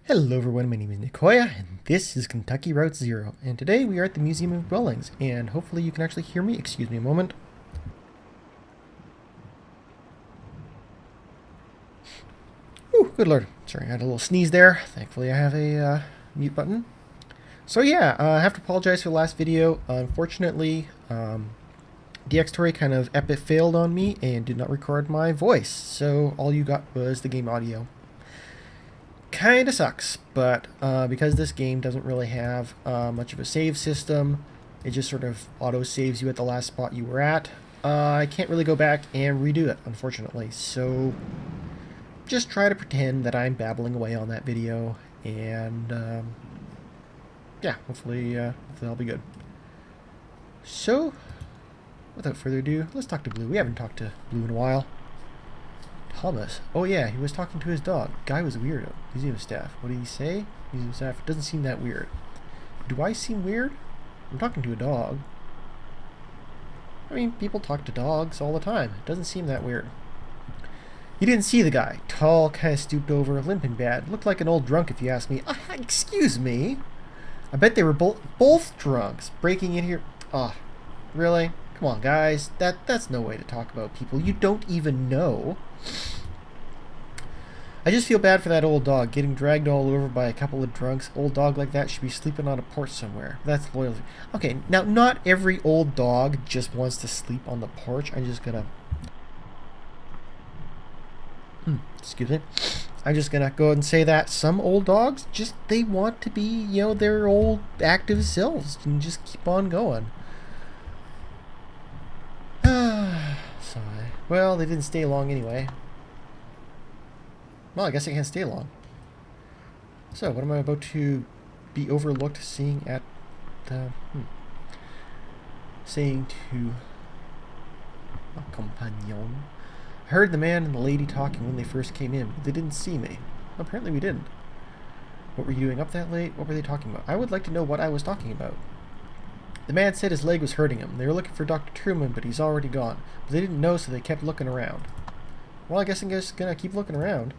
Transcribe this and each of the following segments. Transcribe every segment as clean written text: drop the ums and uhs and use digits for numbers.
Hello everyone, my name is Nicoya, and this is Kentucky Route Zero, and today we are at the Museum of Dwellings, and hopefully you can actually hear me. Excuse me a moment. Ooh, good lord. Sorry, I had a little sneeze there. Thankfully I have a mute button. So yeah, I have to apologize for the last video. Unfortunately, DxTory kind of epic failed on me and did not record my voice, so all you got was the game audio. Kinda sucks, but because this game doesn't really have much of a save system, it just sort of auto saves you at the last spot you were at. I can't really go back and redo it, unfortunately, so just try to pretend that I'm babbling away on that video, and yeah, hopefully I'll be good. So, without further ado, let's talk to Blue. We haven't talked to Blue in a while. Thomas. Oh yeah, he was talking to his dog. Guy was a weirdo. Museum staff. What did he say? Museum staff. It doesn't seem that weird. Do I seem weird? I'm talking to a dog. I mean, people talk to dogs all the time. It doesn't seem that weird. You didn't see the guy. Tall, kind of stooped over, limp and bad. Looked like an old drunk if you ask me. Excuse me? I bet they were both drunks breaking in here. Ah, really? Come on, guys. That's no way to talk about people you don't even know. I just feel bad for that old dog, getting dragged all over by a couple of drunks. Old dog like that should be sleeping on a porch somewhere. That's loyalty. Okay, now not every old dog just wants to sleep on the porch. I'm just gonna... excuse me. I'm just gonna go ahead and say that some old dogs they want to be, you know, their old active selves and just keep on going. Sigh. Well, they didn't stay long anyway. Well, I guess I can't stay long. So, what am I about to be overlooked seeing at the... saying to a companion? I heard the man and the lady talking when they first came in, but they didn't see me. Apparently we didn't. What were you doing up that late? What were they talking about? I would like to know what I was talking about. The man said his leg was hurting him. They were looking for Dr. Truman, but he's already gone. But they didn't know, so they kept looking around. Well, I guess I'm just gonna keep looking around.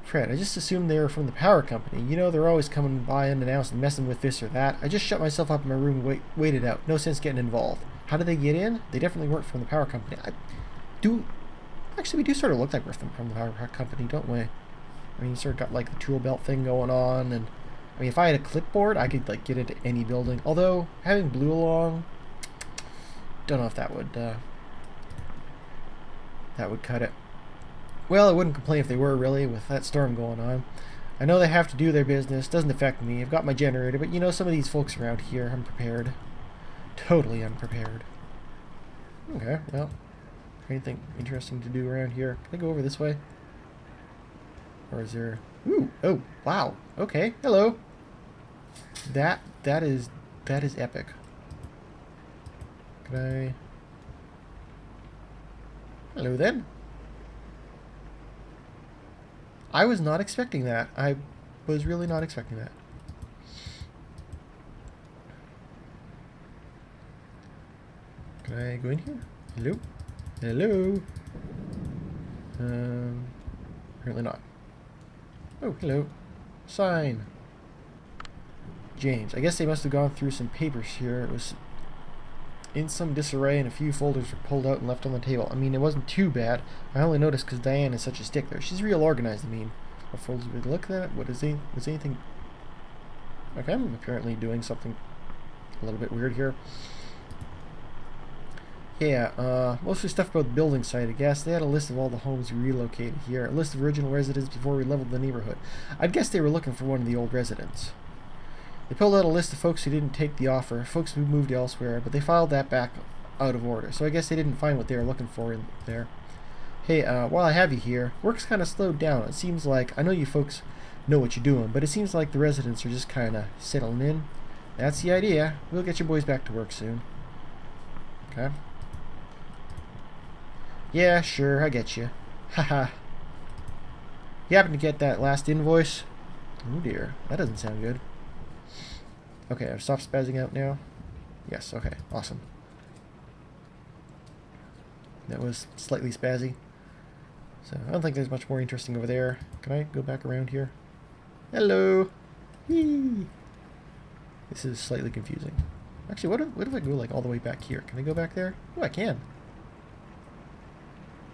Fred, I just assumed they were from the power company. You know, they're always coming by unannounced and messing with this or that. I just shut myself up in my room and waited out. No sense getting involved. How did they get in? They definitely weren't from the power company. Actually, we do sort of look like we're from the power company, don't we? I mean, you sort of got like the tool belt thing going on, and I mean, if I had a clipboard, I could like get into any building. Although having Blue along, don't know if that would cut it. Well, I wouldn't complain if they were, really, with that storm going on. I know they have to do their business. Doesn't affect me. I've got my generator, but you know, some of these folks around here, I'm prepared. Totally unprepared. Okay, well, anything interesting to do around here? Can I go over this way? Or is there... Ooh, oh, wow. Okay, hello. That is epic. Can I... Hello then. I was not expecting that. I was really not expecting that. Can I go in here? Hello? Hello? Apparently not. Oh, hello. Sign. James. I guess they must have gone through some papers here. It was in some disarray and a few folders were pulled out and left on the table. I mean, it wasn't too bad. I only noticed because Diane is such a stickler. She's real organized, I mean. What folders we look at? Was anything... Okay, I'm apparently doing something a little bit weird here. Yeah, mostly stuff about the building site, I guess. They had a list of all the homes we relocated here. A list of original residents before we leveled the neighborhood. I'd guess they were looking for one of the old residents. They pulled out a list of folks who didn't take the offer, folks who moved elsewhere, but they filed that back out of order. So I guess they didn't find what they were looking for in there. Hey, while I have you here, work's kind of slowed down. It seems like, I know you folks know what you're doing, but it seems like the residents are just kind of settling in. That's the idea. We'll get your boys back to work soon. Okay. Yeah, sure, I get you. Haha. You happen to get that last invoice? Oh dear, that doesn't sound good. Okay, I've stopped spazzing out now. Yes, okay, awesome. That was slightly spazzy. So I don't think there's much more interesting over there. Can I go back around here? Hello! Whee! This is slightly confusing. Actually, what if I go like all the way back here? Can I go back there? Oh, I can.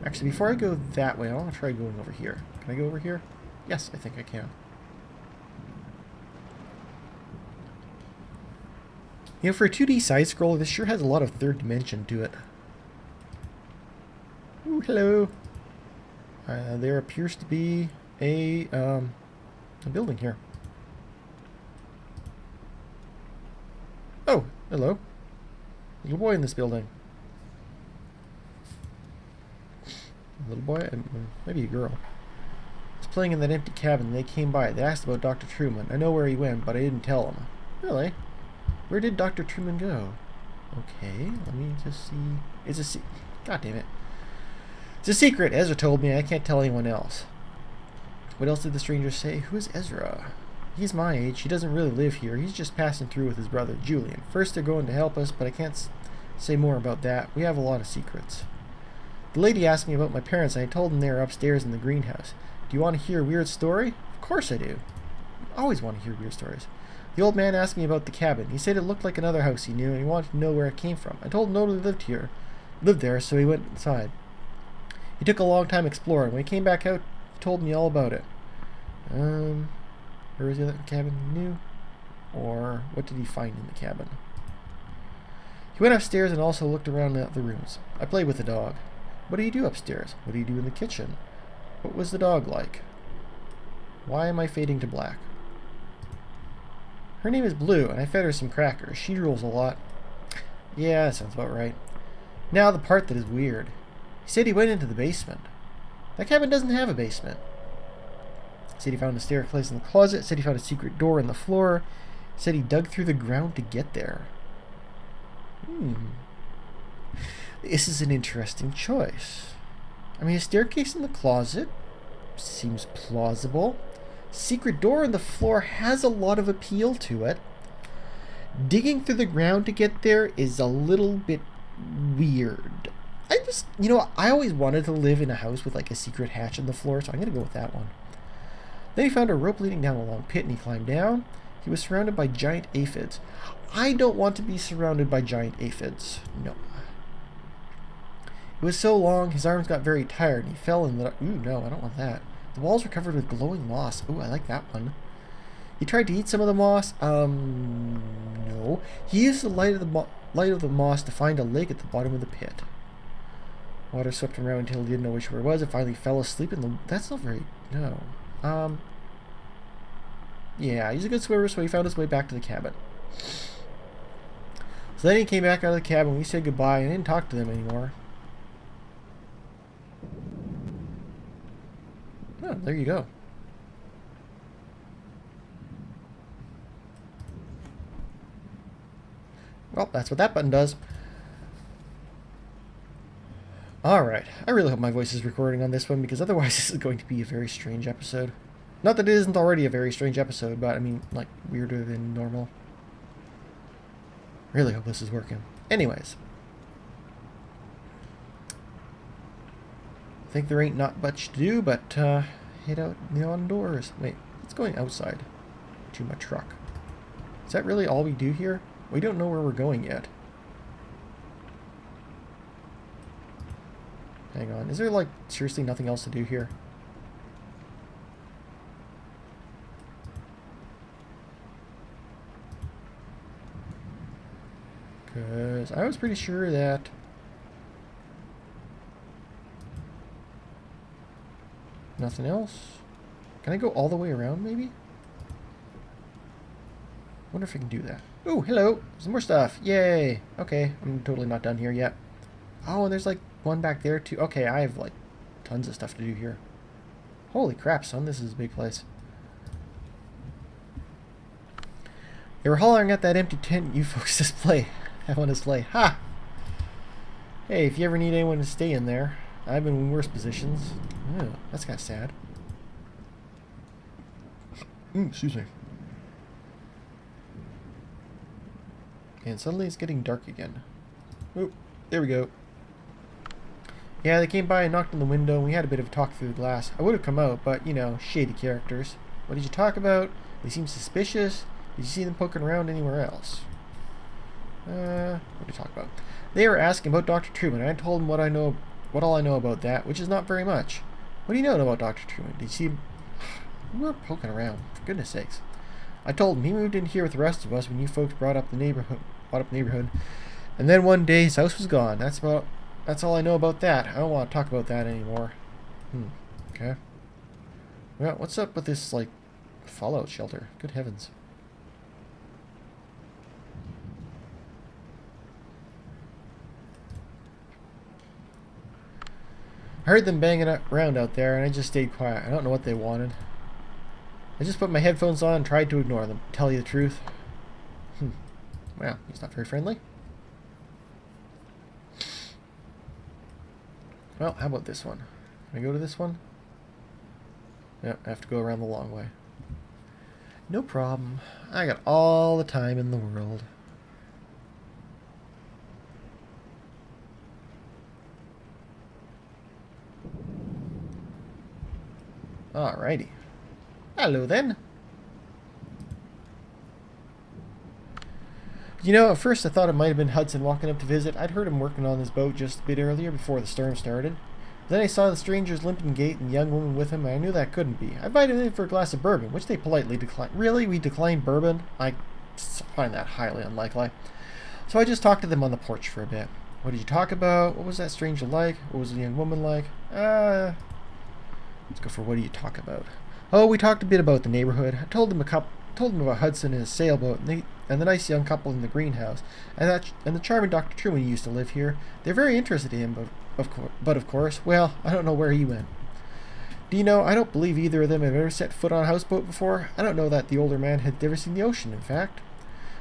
Actually, before I go that way, I want to try going over here. Can I go over here? Yes, I think I can. You know, for a 2D side-scroller, this sure has a lot of third dimension to it. Ooh, hello. There appears to be a building here. Oh, hello. Little boy in this building. Little boy? Maybe a girl. Was playing in that empty cabin. They came by. They asked about Dr. Truman. I know where he went, but I didn't tell them. Really? Where did Dr. Truman go? Okay, let me just see. It's a God damn it. It's a secret. Ezra told me. I can't tell anyone else. What else did the stranger say? Who is Ezra? He's my age. He doesn't really live here. He's just passing through with his brother, Julian. First, they're going to help us, but I can't say more about that. We have a lot of secrets. The lady asked me about my parents, and I told them they were upstairs in the greenhouse. Do you want to hear a weird story? Of course I do. I always want to hear weird stories. The old man asked me about the cabin. He said it looked like another house he knew, and he wanted to know where it came from. I told him nobody lived there, so he went inside. He took a long time exploring. When he came back out, he told me all about it. Where was the other cabin he knew? Or what did he find in the cabin? He went upstairs and also looked around the other rooms. I played with the dog. What do you do upstairs? What do you do in the kitchen? What was the dog like? Why am I fading to black? Her name is Blue, and I fed her some crackers. She drools a lot. Yeah, that sounds about right. Now the part that is weird. He said he went into the basement. That cabin doesn't have a basement. He said he found a staircase in the closet. Said he found a secret door in the floor. Said he dug through the ground to get there. This is an interesting choice. I mean, a staircase in the closet seems plausible. Secret door in the floor has a lot of appeal to it. Digging through the ground to get there is a little bit weird. I always wanted to live in a house with like a secret hatch in the floor, so I'm going to go with that one. Then he found a rope leading down a long pit and he climbed down. He was surrounded by giant aphids. I don't want to be surrounded by giant aphids. No. It was so long, his arms got very tired and he fell in the... Ooh, no, I don't want that. The walls were covered with glowing moss. Ooh, I like that one. He tried to eat some of the moss. No. He used the light of the moss to find a lake at the bottom of the pit. Water swept him around until he didn't know which where it was and finally fell asleep in the... That's not very... No. Yeah, he's a good swimmer, so he found his way back to the cabin. So then he came back out of the cabin. We said goodbye and didn't talk to them anymore. Oh, there you go. Well, that's what that button does. Alright, I really hope my voice is recording on this one, because otherwise this is going to be a very strange episode. Not that it isn't already a very strange episode, but I mean, like, weirder than normal. Really hope this is working. Anyways. I think there ain't not much to do, but head out on doors. Wait, what's going outside to my truck? Is that really all we do here? We don't know where we're going yet. Hang on, is there like seriously nothing else to do here? Because I was pretty sure that... Nothing else? Can I go all the way around, maybe? Wonder if I can do that. Oh, hello! Some more stuff! Yay! Okay, I'm totally not done here yet. Oh, and there's like one back there too. Okay, I have like tons of stuff to do here. Holy crap, son, this is a big place. They were hollering at that empty tent you folks have on display. Ha! Hey, if you ever need anyone to stay in there, I've been in worse positions. Oh, that's kind of sad. Excuse me. And suddenly it's getting dark again. Oh, there we go. Yeah, they came by and knocked on the window, and we had a bit of a talk through the glass. I would have come out, but, you know, shady characters. What did you talk about? They seem suspicious. Did you see them poking around anywhere else? What did you talk about? They were asking about Dr. Truman. I told them what all I know about that, which is not very much. What do you know about Dr. Truman? Did you see him? We were poking around, for goodness sakes. I told him he moved in here with the rest of us when you folks brought up the neighborhood. And then one day his house was gone. That's all I know about that. I don't want to talk about that anymore. Okay. Well, what's up with this, like, fallout shelter? Good heavens. I heard them banging around out there, and I just stayed quiet. I don't know what they wanted. I just put my headphones on and tried to ignore them. Tell you the truth. Well, he's not very friendly. Well, how about this one? Can I go to this one? Yep, I have to go around the long way. No problem. I got all the time in the world. Alrighty. Hello then. You know, at first I thought it might have been Hudson walking up to visit. I'd heard him working on his boat just a bit earlier before the storm started. Then I saw the stranger's limping gait and the young woman with him, and I knew that couldn't be. I invited them in for a glass of bourbon, which they politely declined. Really? We declined bourbon? I find that highly unlikely. So I just talked to them on the porch for a bit. What did you talk about? What was that stranger like? What was the young woman like? Let's go for what do you talk about? Oh, we talked a bit about the neighborhood. I told them about Hudson and his sailboat, and the nice young couple in the greenhouse, and the charming Dr. Truman used to live here. They're very interested in him, but of course, well, I don't know where he went. Do you know, I don't believe either of them have ever set foot on a houseboat before. I don't know that the older man had ever seen the ocean, in fact.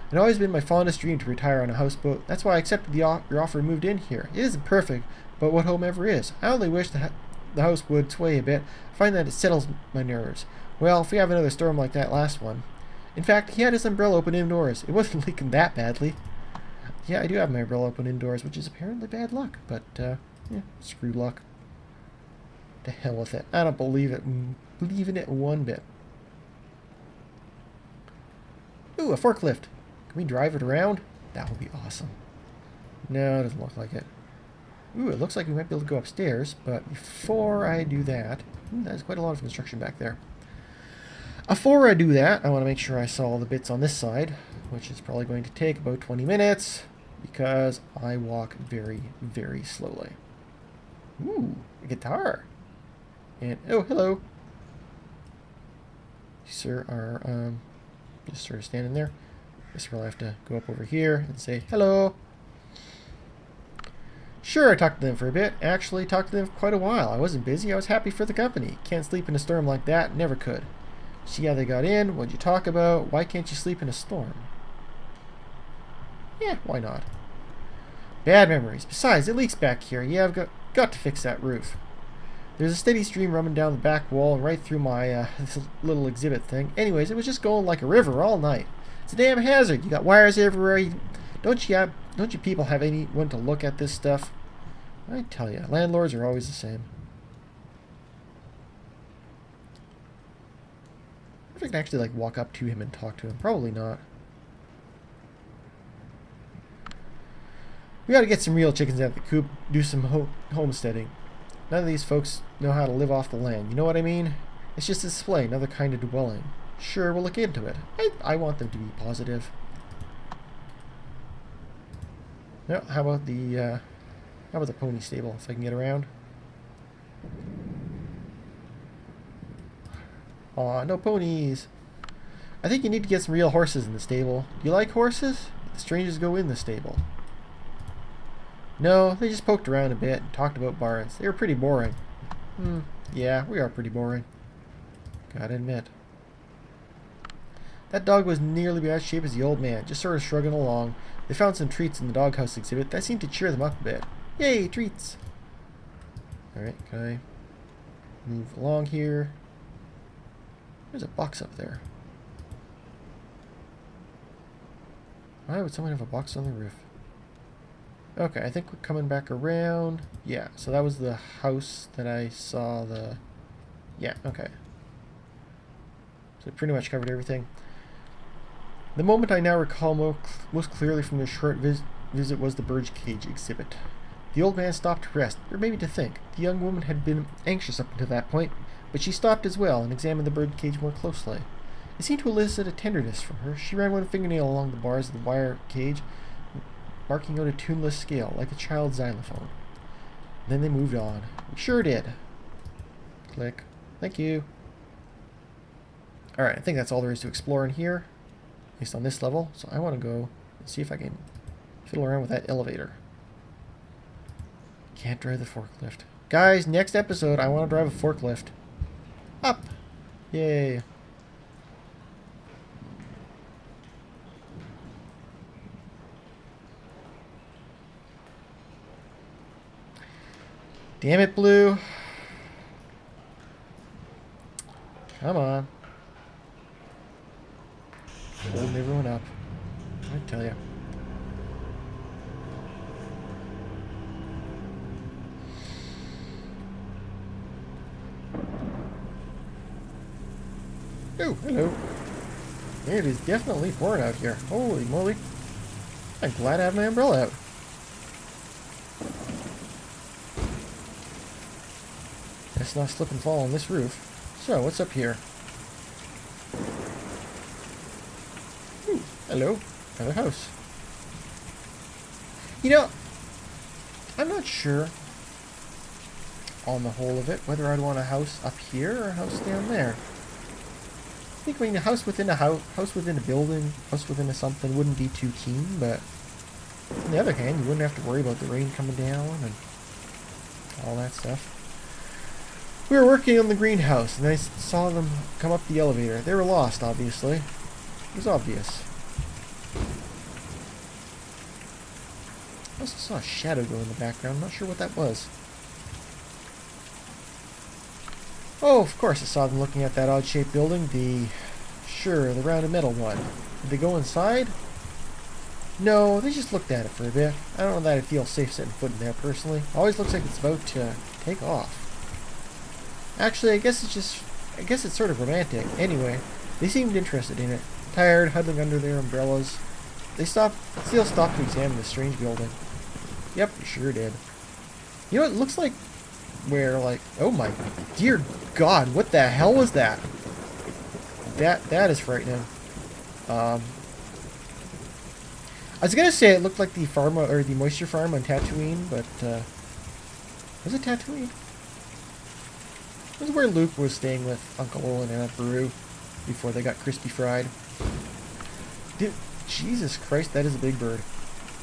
It had always been my fondest dream to retire on a houseboat. That's why I accepted your offer and moved in here. It isn't perfect, but what home ever is? I only wish the house would sway a bit. I find that it settles my nerves. Well, if we have another storm like that last one. In fact, he had his umbrella open indoors. It wasn't leaking that badly. Yeah, I do have my umbrella open indoors, which is apparently bad luck, but, yeah, screw luck. To hell with it. I don't believe in it one bit. Ooh, a forklift. Can we drive it around? That would be awesome. No, it doesn't look like it. Ooh, it looks like we might be able to go upstairs, but before I do that... there's quite a lot of construction back there. Before I do that, I want to make sure I saw all the bits on this side, which is probably going to take about 20 minutes, because I walk very, very slowly. Ooh, a guitar. And, oh, hello. You, sir, are, just sort of standing there. Guess we'll have to go up over here and say, hello. Sure, I talked to them for a bit. Actually, talked to them for quite a while. I wasn't busy. I was happy for the company. Can't sleep in a storm like that. Never could. See how they got in? What'd you talk about? Why can't you sleep in a storm? Yeah, why not? Bad memories. Besides, it leaks back here. Yeah, I've got to fix that roof. There's a steady stream running down the back wall and right through my this little exhibit thing. Anyways, it was just going like a river all night. It's a damn hazard. You got wires everywhere. Don't you people have anyone to look at this stuff? I tell you, landlords are always the same. If I can actually like walk up to him and talk to him, probably not. We got to get some real chickens out of the coop, do some homesteading. None of these folks know how to live off the land. You know what I mean? It's just a display, another kind of dwelling. Sure, we'll look into it. I want them to be positive. Now, how about the pony stable, if I can get around? Aw, no ponies. I think you need to get some real horses in the stable. Do you like horses? The strangers go in the stable. No, they just poked around a bit and talked about barns. They were pretty boring. Yeah, we are pretty boring. Gotta admit. That dog was nearly as shape as the old man, just sort of shrugging along. They found some treats in the doghouse exhibit. That seemed to cheer them up a bit. Yay, treats! Alright, can I move along here? There's a box up there. Why would someone have a box on the roof? Okay, I think we're coming back around. Yeah, so that was the house that I saw the... Yeah, okay. So it pretty much covered everything. The moment I now recall most clearly from this short visit was the bird's cage exhibit. The old man stopped to rest, or maybe to think. The young woman had been anxious up until that point, but she stopped as well and examined the bird cage more closely. It seemed to elicit a tenderness from her. She ran one fingernail along the bars of the wire cage, marking out a tuneless scale, like a child's xylophone. Then they moved on. We sure did. Click. Thank you. Alright, I think that's all there is to explore in here, at least on this level. So I want to go and see if I can fiddle around with that elevator. Can't drive the forklift. Guys, next episode, I want to drive a forklift. Up! Yay! Damn it, Blue. Come on. Holding everyone up. I tell you. Oh, hello. It is definitely pouring out here. Holy moly. I'm glad I have my umbrella out. Let's not slip and fall on this roof. So, what's up here? Ooh, hello. Another house. You know, I'm not sure on the whole of it whether I'd want a house up here or a house down there. I think, I mean, a house within a house within a building, house within a something wouldn't be too keen, but on the other hand, you wouldn't have to worry about the rain coming down and all that stuff. We were working on the greenhouse, and I saw them come up the elevator. They were lost, obviously. It was obvious. I also saw a shadow go in the background. I'm not sure what that was. Oh, of course I saw them looking at that odd-shaped building. The rounded metal one. Did they go inside? No, they just looked at it for a bit. I don't know that I feel safe setting foot in there, personally. Always looks like it's about to take off. Actually, I guess it's sort of romantic. Anyway, they seemed interested in it. Tired, huddling under their umbrellas. They still stopped to examine the strange building. Yep, they sure did. You know, it looks like oh my dear God, what the hell was that? That is frightening. I was gonna say it looked like the farm or the moisture farm on Tatooine, but was it Tatooine? This is where Luke was staying with Uncle Owen and Aunt Beru before they got crispy fried. Dude, Jesus Christ, that is a big bird.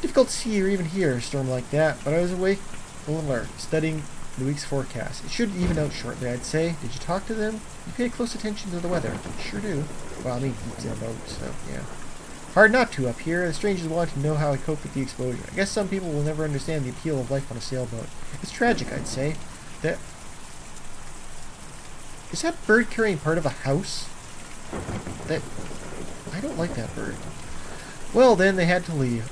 Difficult to see or even hear a storm like that, but I was awake and alert, studying the week's forecast. It should even out shortly, I'd say. Did you talk to them? You pay close attention to the weather. Sure do. Well, I mean, it's in a boat, so yeah. Hard not to up here. The strangers want to know how I cope with the exposure. I guess some people will never understand the appeal of life on a sailboat. It's tragic, I'd say. Is that bird carrying part of a house? I don't like that bird. Well, then they had to leave.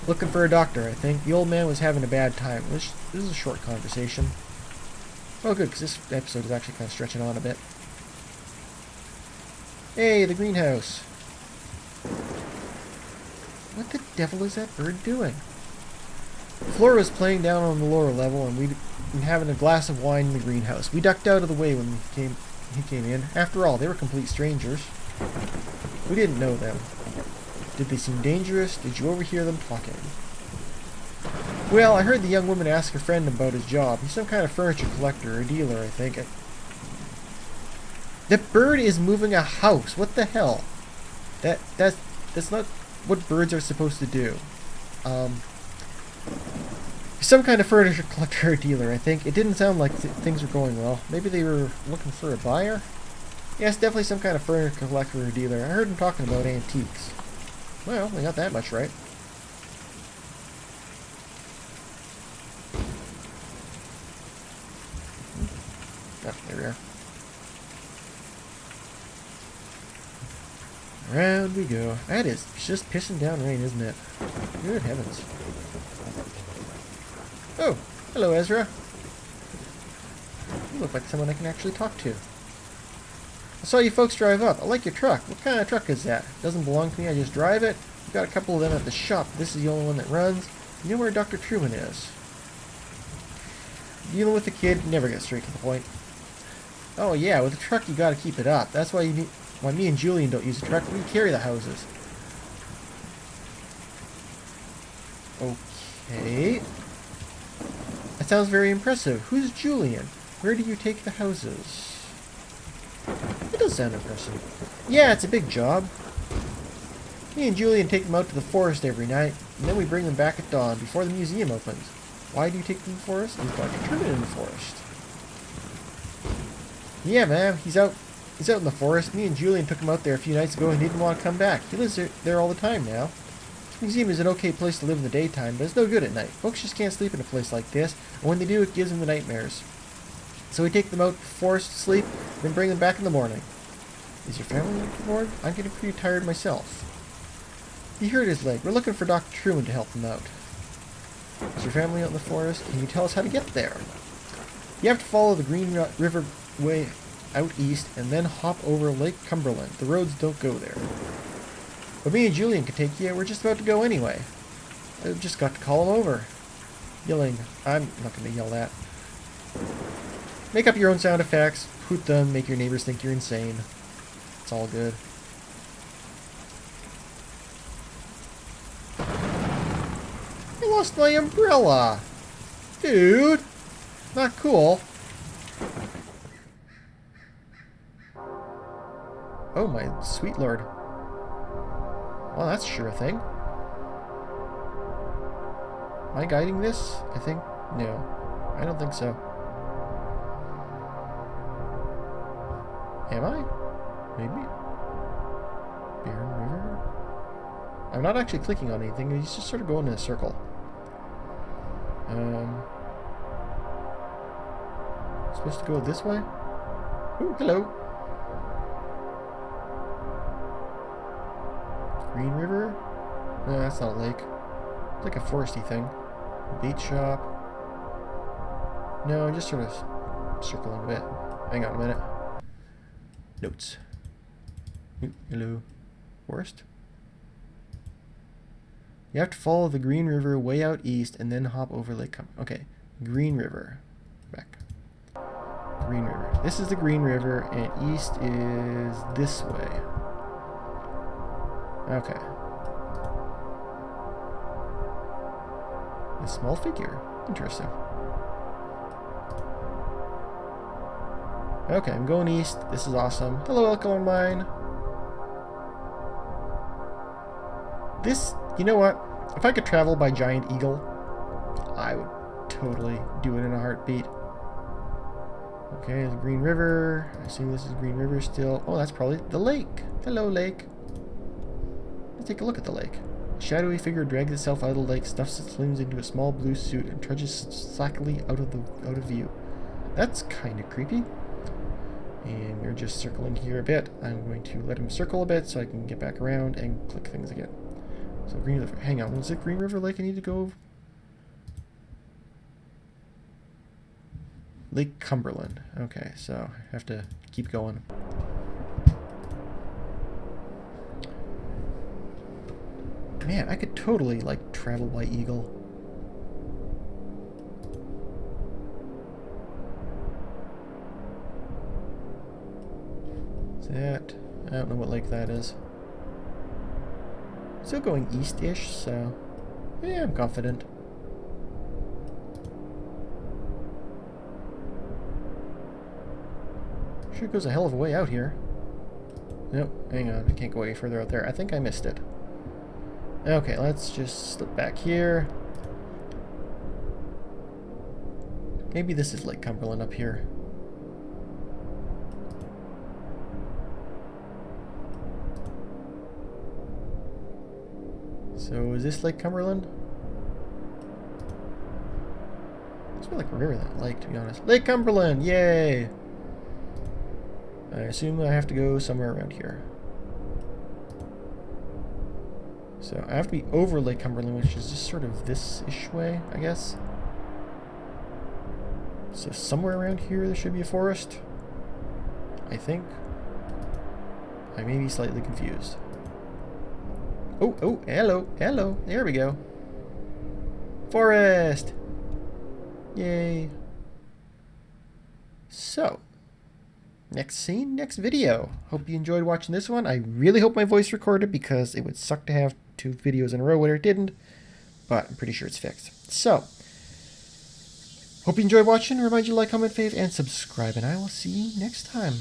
Looking for a doctor, I think. The old man was having a bad time. This is a short conversation. Oh, good, because this episode is actually kind of stretching on a bit. Hey, the greenhouse. What the devil is that bird doing? Flora was playing down on the lower level, and we'd been having a glass of wine in the greenhouse. We ducked out of the way when he came in. After all, they were complete strangers. We didn't know them. Did they seem dangerous? Did you overhear them talking? Well, I heard the young woman ask her friend about his job. He's some kind of furniture collector or dealer, I think. The bird is moving a house. What the hell? That's not what birds are supposed to do. Some kind of furniture collector or dealer, I think. It didn't sound like things were going well. Maybe they were looking for a buyer? Yes, definitely some kind of furniture collector or dealer. I heard him talking about antiques. Well, they got that much right. Oh, there we are. Around we go. That is just pissing down rain, isn't it? Good heavens. Oh, hello, Ezra. You look like someone I can actually talk to. I saw you folks drive up. I like your truck. What kind of truck is that? It doesn't belong to me. I just drive it. We've got a couple of them at the shop. This is the only one that runs. You know where Dr. Truman is. Dealing with a kid, never get straight to the point. Oh yeah, with a truck you gotta keep it up. That's why why me and Julian don't use a truck. We carry the houses. Okay. That sounds very impressive. Who's Julian? Where do you take the houses? It does sound impressive. Yeah, it's a big job. Me and Julian take them out to the forest every night, and then we bring them back at dawn before the museum opens. Why do you take them to the forest? He's Dr. Truman in the forest. Yeah, man, he's out in the forest. Me and Julian took him out there a few nights ago and he didn't want to come back. He lives there all the time now. This museum is an okay place to live in the daytime, but it's no good at night. Folks just can't sleep in a place like this, and when they do, it gives them the nightmares. So we take them out to the forest to sleep, then bring them back in the morning. Is your family looking forward? I'm getting pretty tired myself. He hurt his leg. We're looking for Dr. Truman to help him out. Is your family out in the forest? Can you tell us how to get there? You have to follow the Green River way out east and then hop over Lake Cumberland. The roads don't go there. But me and Julian can take you. We're just about to go anyway. I've just got to call him over. Yelling. I'm not going to yell that. Make up your own sound effects. Hoot them. Make your neighbors think you're insane. It's all good. I lost my umbrella. Dude. Not cool. Oh, my sweet lord. Well, that's sure a thing. Am I guiding this? I think... No. I don't think so. Am I? Maybe? Barren River? I'm not actually clicking on anything. He's just sort of going in a circle. Supposed to go this way? Ooh, hello. Green River? No, that's not a lake. It's like a foresty thing. Bait shop. No, just sort of circling a bit. Hang on a minute. Notes. Ooh, hello. Forest? You have to follow the Green River way out east and then hop over Lake Okay. Green River. Back. Green River. This is the Green River, and east is this way. Okay. A small figure. Interesting. Okay, I'm going east. This is awesome. Hello, Alkaline Mine. This, you know what? If I could travel by giant eagle, I would totally do it in a heartbeat. Okay, the Green River. I assume this is Green River still. Oh, that's probably the lake. Hello, lake. Let's take a look at the lake. A shadowy figure drags itself out of the lake, stuffs its limbs into a small blue suit, and trudges slackly out of view. That's kind of creepy. And we're just circling here a bit. I'm going to let him circle a bit so I can get back around and click things again. So Green River. Hang on, was it Green River Lake I need to go? Lake Cumberland. Okay, so I have to keep going. Man, I could totally, like, travel by eagle. Is that... I don't know what lake that is. Still going east-ish, so... Yeah, I'm confident. Sure goes a hell of a way out here. Nope, hang on, I can't go any further out there. I think I missed it. Okay, let's just slip back here. Maybe this is Lake Cumberland up here. So is this Lake Cumberland? It's more like a river than a lake, to be honest. Lake Cumberland! Yay! I assume I have to go somewhere around here. So I have to be over Lake Cumberland, which is just sort of this-ish way, I guess. So somewhere around here there should be a forest. I think. I may be slightly confused. Oh, oh, hello, hello. There we go. Forest! Yay. So, next scene, next video. Hope you enjoyed watching this one. I really hope my voice recorded because it would suck to have 2 videos in a row where it didn't. But I'm pretty sure it's fixed. So, hope you enjoyed watching. Remind you to like, comment, fave, and subscribe. And I will see you next time.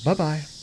Bye-bye.